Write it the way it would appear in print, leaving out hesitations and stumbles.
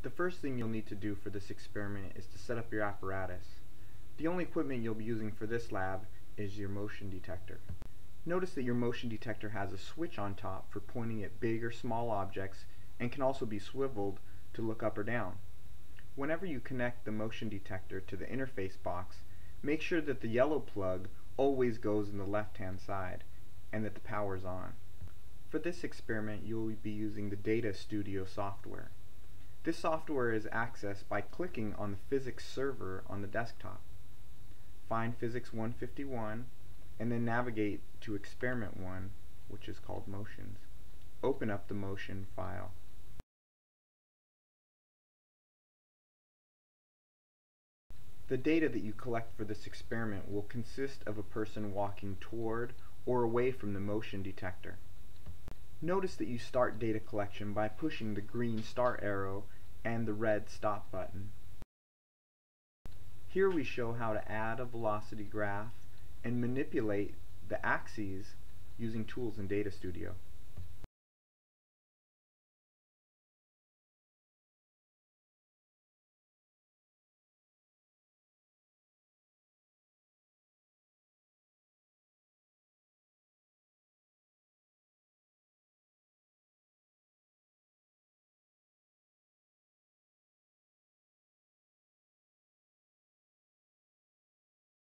The first thing you'll need to do for this experiment is to set up your apparatus. The only equipment you'll be using for this lab is your motion detector. Notice that your motion detector has a switch on top for pointing at big or small objects and can also be swiveled to look up or down. Whenever you connect the motion detector to the interface box, make sure that the yellow plug always goes in the left-hand side and that the power is on. For this experiment, you will be using the Data Studio software. This software is accessed by clicking on the physics server on the desktop. Find Physics 151 and then navigate to Experiment 1, which is called Motions. Open up the motion file. The data that you collect for this experiment will consist of a person walking toward or away from the motion detector. Notice that you start data collection by pushing the green start arrow and the red stop button. Here we show how to add a velocity graph and manipulate the axes using tools in Data Studio.